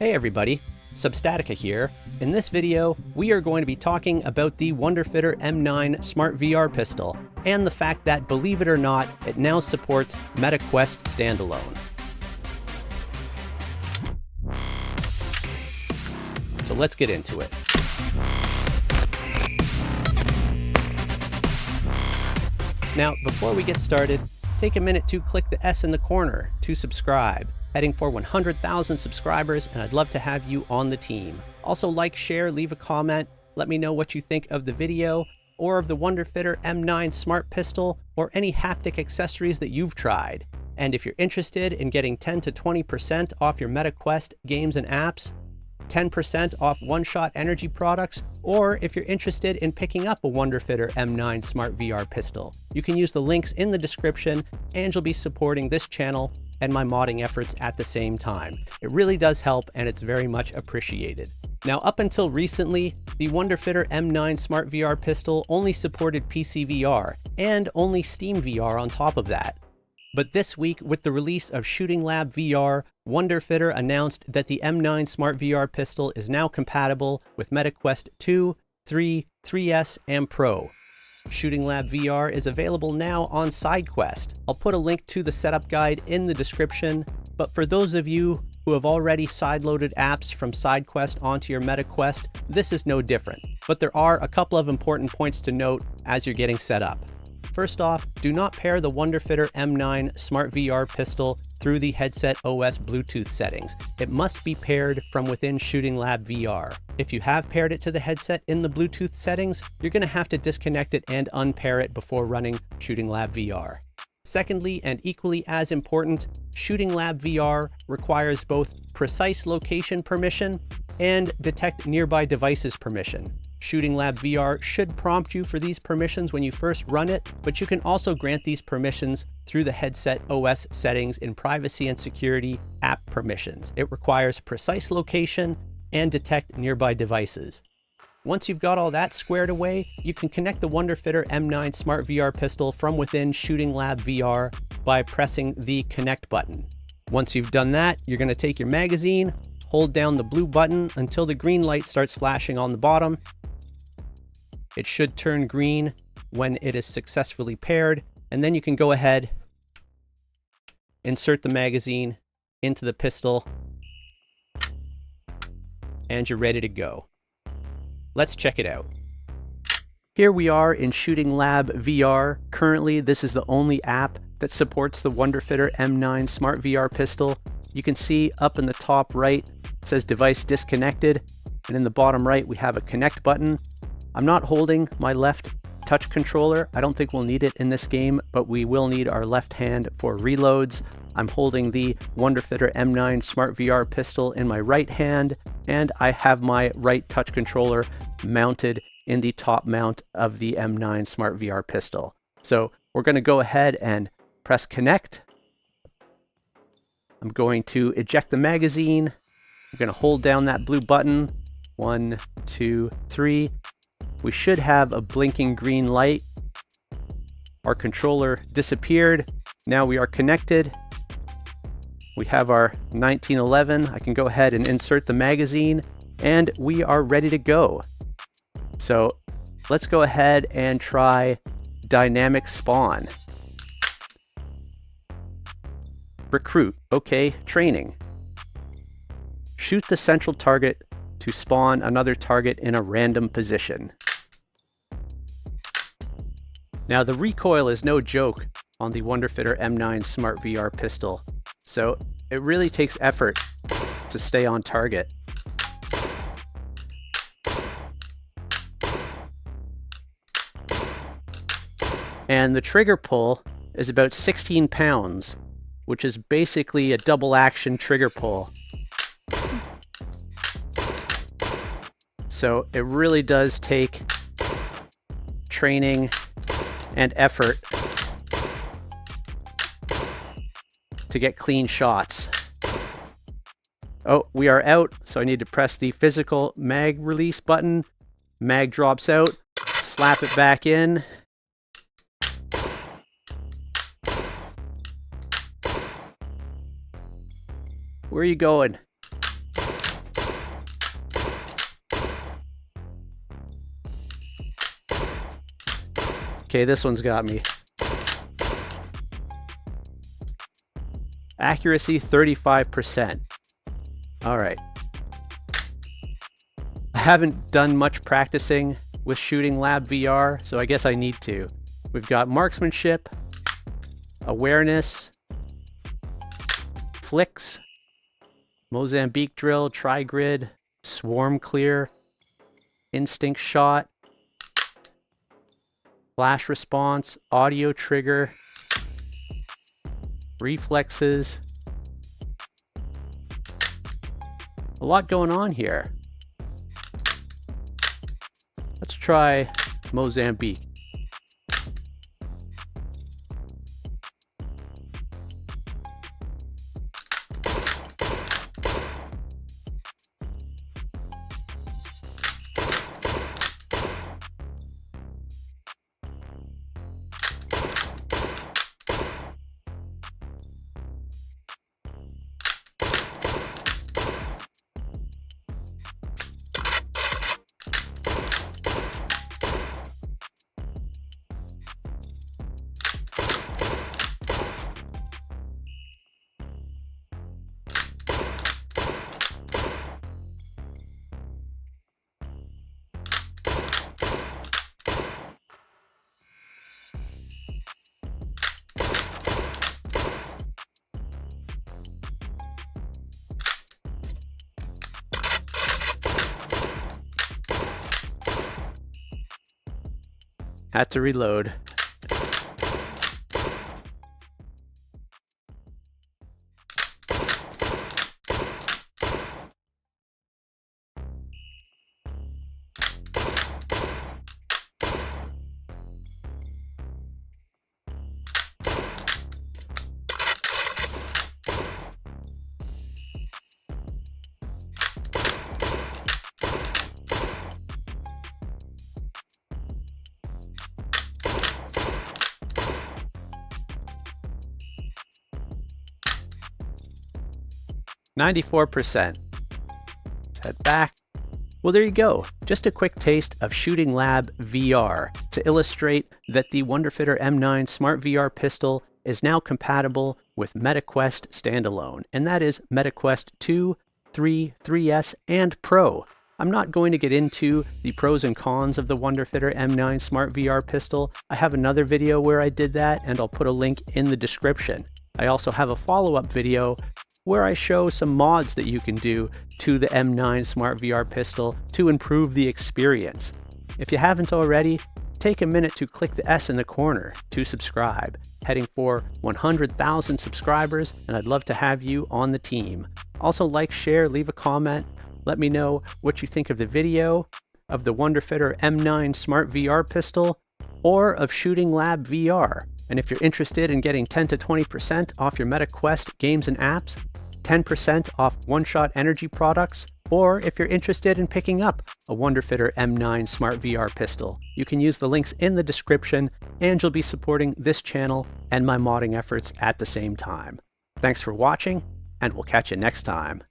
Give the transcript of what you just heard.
Hey everybody, Substatica here. In this video, we are going to be talking about the Wonderfitter M9 Smart VR pistol and the fact that, believe it or not, it now supports MetaQuest Standalone. So let's get into it. Now, before we get started, take a minute to click the S in the corner to subscribe. Heading for 100,000 subscribers, and I'd love to have you on the team. Also, like, share, leave a comment, let me know what you think of the video or of the Wonderfitter M9 Smart Pistol or any haptic accessories that you've tried. And if you're interested in getting 10 to 20% off your MetaQuest games and apps, 10% off one-shot energy products, or if you're interested in picking up a Wonderfitter M9 Smart VR pistol, you can use the links in the description and you'll be supporting this channel and my modding efforts at the same time. It really does help and it's very much appreciated. Now, up until recently, the Wonderfitter M9 Smart VR pistol only supported PCVR and only Steam VR on top of that. But this week, with the release of Shooting Lab VR, Wonderfitter announced that the M9 Smart VR pistol is now compatible with MetaQuest 2, 3, 3S, and Pro. Shooting Lab VR is available now on SideQuest. I'll put a link to the setup guide in the description, but for those of you who have already sideloaded apps from SideQuest onto your MetaQuest, this is no different. But there are a couple of important points to note as you're getting set up. First off, do not pair the Wonderfitter M9 Smart VR pistol through the headset OS Bluetooth settings. It must be paired from within Shooting Lab VR. If you have paired it to the headset in the Bluetooth settings, you're going to have to disconnect it and unpair it before running Shooting Lab VR. Secondly, and equally as important, Shooting Lab VR requires both precise location permission and detect nearby devices permission. Shooting Lab VR should prompt you for these permissions when you first run it, but you can also grant these permissions through the headset OS settings in privacy and security app permissions. It requires precise location and detect nearby devices. Once you've got all that squared away, you can connect the Wonderfitter M9 Smart VR pistol from within Shooting Lab VR by pressing the Connect button. Once you've done that, you're going to take your magazine, hold down the blue button until the green light starts flashing on the bottom. It should turn green when it is successfully paired, and then you can go ahead, insert the magazine into the pistol, and you're ready to go. Let's check it out. Here we are in Shooting Lab VR. Currently, this is the only app that supports the Wonderfitter M9 Smart VR pistol. You can see up in the top right, it says device disconnected, and in the bottom right, we have a connect button. I'm not holding my left touch controller. I don't think we'll need it in this game, but we will need our left hand for reloads. I'm holding the Wonderfitter M9 Smart VR pistol in my right hand, and I have my right touch controller mounted in the top mount of the M9 Smart VR pistol. So we're going to go ahead and press connect. I'm going to eject the magazine. I'm going to hold down that blue button. 1, 2, 3. We should have a blinking green light. Our controller disappeared. Now we are connected. We have our 1911. I can go ahead and insert the magazine, and we are ready to go. So let's go ahead and try dynamic spawn. Recruit. Okay, training. Shoot the central target to spawn another target in a random position. Now, the recoil is no joke on the Wonderfitter M9 Smart VR pistol, so it really takes effort to stay on target. And the trigger pull is about 16 pounds, which is basically a double action trigger pull. So it really does take training and effort to get clean shots. Oh, we are out, so I need to press the physical mag release button. Mag drops out, slap it back in. Where are you going? Okay, this one's got me. Accuracy 35%. All right. I haven't done much practicing with Shooting Lab VR, so I guess I need to. We've got marksmanship, awareness, flicks, Mozambique drill, tri-grid, swarm clear, instinct shot, flash response, audio trigger, reflexes. A lot going on here. Let's try Mozambique. Had to reload. %. Head back. Well, there you go. Just a quick taste of Shooting Lab VR to illustrate that the Wonderfitter M9 Smart VR pistol is now compatible with MetaQuest Standalone, and that is MetaQuest 2, 3, 3S, and Pro. I'm not going to get into the pros and cons of the Wonderfitter M9 Smart VR pistol. I have another video where I did that, and I'll put a link in the description. I also have a follow-up video where I show some mods that you can do to the M9 Smart VR pistol to improve the experience. If you haven't already, take a minute to click the S in the corner to subscribe. Heading for 100,000 subscribers, and I'd love to have you on the team. Also like, share, leave a comment. Let me know what you think of the video, of the Wonderfitter M9 Smart VR pistol, or of Shooting Lab VR. And if you're interested in getting 10 to 20% off your MetaQuest games and apps, 10% off one-shot energy products, or if you're interested in picking up a Wonderfitter M9 Smart VR pistol, you can use the links in the description, and you'll be supporting this channel and my modding efforts at the same time. Thanks for watching, and we'll catch you next time.